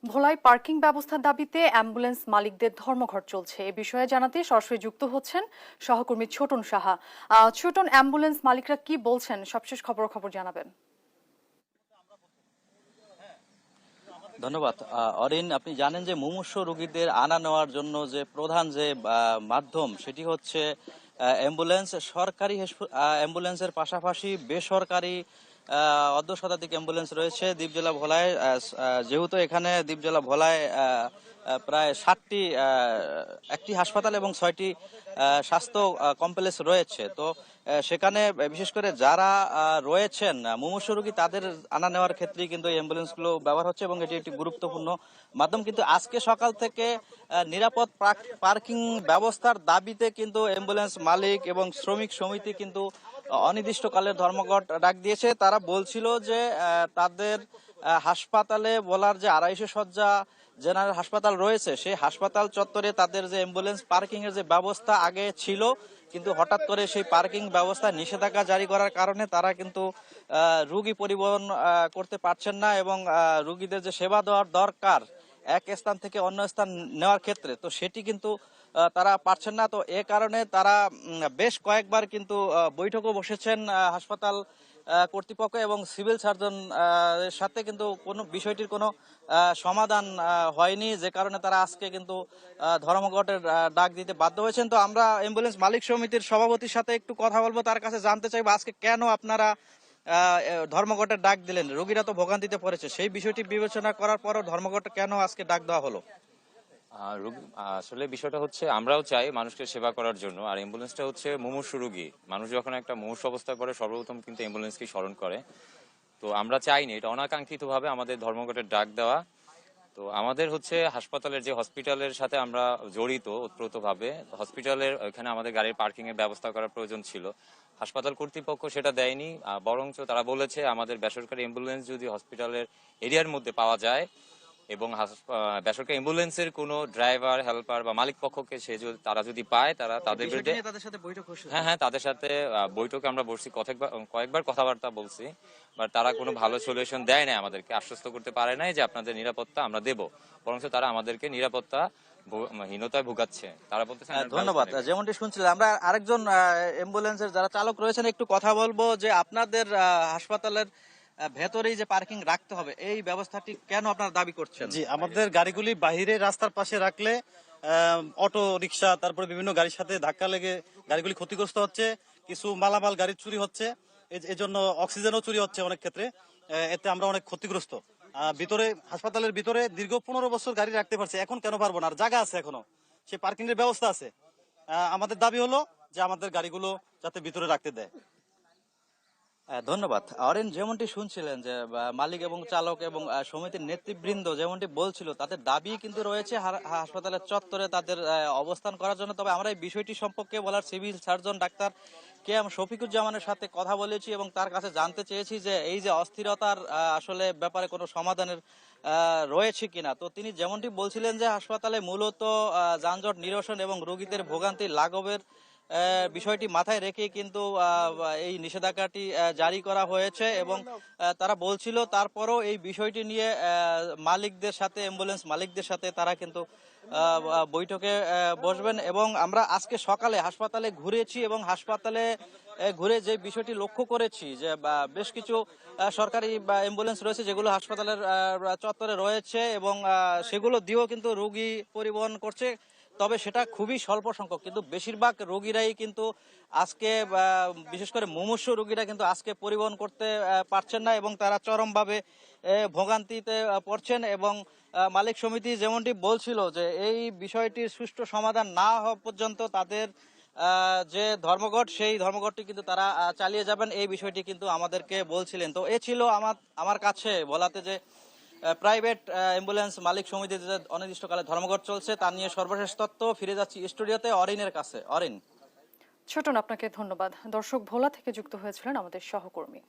ভোলায় পার্কিং ব্যবস্থার দাবিতে অ্যাম্বুলেন্স মালিকদের ধর্মঘট চলছে। এ বিষয়ে জানাতে সরাসরি যুক্ত হচ্ছেন সহকর্মী ছোটন সাহা। ছোটন, অ্যাম্বুলেন্স মালিকরা কি বলছেন, সবশেষ খবর জানাবেন। ধন্যবাদ। অরিন, আপনি জানেন যে মুমূর্ষু রোগীদের আনা নেওয়ার জন্য যে প্রধান যে মাধ্যম সেটি হচ্ছে অ্যাম্বুলেন্স। সরকারি অ্যাম্বুলেন্সের পাশাপাশি বেসরকারি অর্ধ শতাধিক অ্যাম্বুলেন্স রয়েছে দ্বীপ জেলা ভোলায়। যেহেতু এখানে দ্বীপ জেলা ভোলায় প্রায় 60টি একটি হাসপাতাল এবং 6টি স্বাস্থ্য কমপ্লেক্স রয়েছে, তো সেখানে বিশেষ করে যারা রয়েছেন মুমূর্ষু রোগী তাদের আনা নেওয়ার ক্ষেত্রে কিন্তু এই অ্যাম্বুলেন্সগুলো ব্যবহার হচ্ছে এবং এটি একটি গুরুত্বপূর্ণ মাধ্যম। কিন্তু আজকে সকাল থেকে নিরাপদ পার্কিং ব্যবস্থার দাবিতে কিন্তু অ্যাম্বুলেন্স মালিক এবং শ্রমিক সমিতি কিন্তু অনির্দিষ্টকালের ধর্মঘট ডাক দিয়েছে। তারা বলছিল যে তাদের হাসপাতালে বলার যে 250 শয্যা জেনারেল হাসপাতাল রয়েছে, সেই হাসপাতাল চত্বরে তাদের যে অ্যাম্বুলেন্স পার্কিং এর যে ব্যবস্থা আগে ছিল, কিন্তু হঠাৎ করে সেই পার্কিং ব্যবস্থা নিষেধাজ্ঞা জারি করার কারণে তারা কিন্তু রোগী পরিবহন করতে পারছেন না এবং রোগীদের যে সেবা দেওয়ার দরকার এক স্থান থেকে অন্য স্থান নেওয়ার ক্ষেত্রে, তো সেটি কিন্তু তারা পারছেন না। তো এ কারণে তারা বেশ কয়েকবার কিন্তু বৈঠকও বসেছেন হাসপাতাল কর্তৃপক্ষ এবং সিভিল সার্জন এর সাথে, কিন্তু কোনো বিষয়টির কোনো সমাধান হয়নি, যে কারণে তারা আজকে কিন্তু ধর্মঘটের ডাক দিতে বাধ্য হয়েছেন। তো আমরা অ্যাম্বুলেন্স মালিক সমিতির সভাপতির সাথে একটু কথা বলবো, তার কাছে জানতে চাইবো আজকে কেন আপনারা ধর্মঘটের ডাক দিলেন। রোগীরা তো ভোগান্তিতে পড়েছে, সেই বিষয়টি বিবেচনা করার পরও ধর্মঘট কেন আজকে ডাক দেওয়া হলো? আসলে বিষয়টা হচ্ছে আমরাও চাই মানুষকে সেবা করার জন্য, আর অ্যাম্বুলেন্সটা হচ্ছে মুমূর্ষু রোগী। মানুষ যখন একটা মুমূর্ষু অবস্থায় পড়ে সর্বপ্রথম কিন্তু অ্যাম্বুলেন্সকে স্মরণ করে। তো আমরা চাইনি, এটা অনাকাঙ্ক্ষিত ভাবে আমাদের ধর্মঘটের ডাক দেওয়া। তো আমাদের হচ্ছে হাসপাতালের যে হসপিটালের সাথে আমরা জড়িত ওতপ্রোতভাবে, হসপিটালের ওখানে আমাদের গাড়ির পার্কিং এর ব্যবস্থা করার প্রয়োজন ছিল। হাসপাতাল কর্তৃপক্ষ সেটা দেয়নি, বরঞ্চ তারা বলেছে আমাদের বেসরকারি অ্যাম্বুলেন্স যদি হসপিটালের এরিয়ার মধ্যে পাওয়া যায় এবং বেসরকারি অ্যাম্বুলেন্সের কোনো ড্রাইভার, হেল্পার বা মালিক পক্ষকে তারা যদি পায়, তারা তাদের বিরুদ্ধে হ্যাঁ তাদের সাথে বৈঠকে আমরা বসছি, কয়েকবার কথাবার্তা বলছি, বাট তারা কোনো ভালো সলিউশন দেয় না, আমাদেরকে আশ্বস্ত করতে পারে নাই যে আপনাদের নিরাপত্তা আমরা দেব, বরঞ্চ তারা আমাদেরকে নিরাপত্তা হীনতায় ভুগাচ্ছে। তারা বলতেছে। ধন্যবাদ। যেমনটি শুনছিলাম, আমরা আরেকজন অ্যাম্বুলেন্সের যারা চালক রয়েছেন একটু কথা বলবো, যে আপনাদের হাসপাতালের ভেতরেই যে পার্কিং রাখতে হবে, এই ব্যবস্থাটি কেন আপনারা দাবি করছেন? জি, আমাদের গাড়িগুলি বাহিরে রাস্তার পাশে রাখলে অটো রিক্সা, তারপরে বিভিন্ন গাড়ির সাথে ধাক্কা লেগে গাড়িগুলি ক্ষতিগ্রস্ত হচ্ছে, কিছু মালামাল গাড়ির চুরি হচ্ছে, এজন্য অক্সিজেনও চুরি হচ্ছে অনেক ক্ষেত্রে। এতে আমরা অনেক ক্ষতিগ্রস্ত। ভিতরে হাসপাতালের ভিতরে দীর্ঘ 15 বছর গাড়ি রাখতে পারছে, এখন কেন পারবো না? আর জায়গা আছে, এখনো সেই পার্কিং এর ব্যবস্থা আছে। আমাদের দাবি হলো যে আমাদের গাড়িগুলো যাতে ভিতরে রাখতে দেয়। ধন্যবাদ। অরেন, যেমনটি শুনছিলেন যে মালিক এবং চালক এবং সমিতির নেতৃবৃন্দ যেমনটি বলছিল, তাদের দাবি কিন্তু রয়েছে হাসপাতালের চত্বরে তাদের অবস্থান করার জন্য। তবে আমরা এই বিষয়টি সম্পর্কে বলার সিভিল সার্জন ডাক্তার KM শফিকুজ্জামানের সাথে কথা বলেছি এবং তার কাছে জানতে চেয়েছি যে এই যে অস্থিরতার আসলে ব্যাপারে কোনো সমাধানের রয়েছে কিনা। তো তিনি যেমনটি বলছিলেন যে হাসপাতালে মূলত যানজট নিরসন এবং রোগীদের ভোগান্তি লাঘবের বিষয়টি মাথায় রেখে কিন্তু এই নিষেধাজ্ঞাটি জারি করা হয়েছে এবং তারা বলছিল তারপরও এই বিষয়টি নিয়ে মালিকদের সাথে, অ্যাম্বুলেন্স মালিকদের সাথে তারা কিন্তু বৈঠকে বসবেন। এবং আমরা আজকে সকালে হাসপাতালে ঘুরেছি এবং হাসপাতালে ঘুরে যে বিষয়টি লক্ষ্য করেছি যে বেশ কিছু সরকারি অ্যাম্বুলেন্স রয়েছে যেগুলো হাসপাতালের চত্বরে রয়েছে এবং সেগুলো দিয়েও কিন্তু রোগী পরিবহন করছে, তবে সেটা খুবই স্বল্প সংখ্যক। কিন্তু বেশিরভাগ রোগীরাই কিন্তু আজকে বিশেষ করে মুমূর্ষু রোগীরা কিন্তু আজকে পরিবহন করতে পারছেন না এবং তারা চরমভাবে ভোগান্তিতে পড়ছেন। এবং মালিক সমিতি যেমনটি বলছিল যে এই বিষয়টির সুষ্ঠু সমাধান না হওয়া পর্যন্ত তাদের যে ধর্মঘট, সেই ধর্মঘটটি কিন্তু তারা চালিয়ে যাবেন, এই বিষয়টি কিন্তু আমাদেরকে বলছিলেন। তো এ ছিল আমার কাছে বলাতে যে প্রাইভেট অ্যাম্বুলেন্স মালিক সমিতিতে যে অনির্দিষ্টকালে ধর্মঘট চলছে তা নিয়ে সর্বশেষ তথ্য। ফিরে যাচ্ছি স্টুডিওতে অরিনের কাছে। অরিন। ছোটন, আপনাকে ধন্যবাদ। দর্শক, ভোলা থেকে যুক্ত হয়েছিলেন আমাদের সহকর্মী।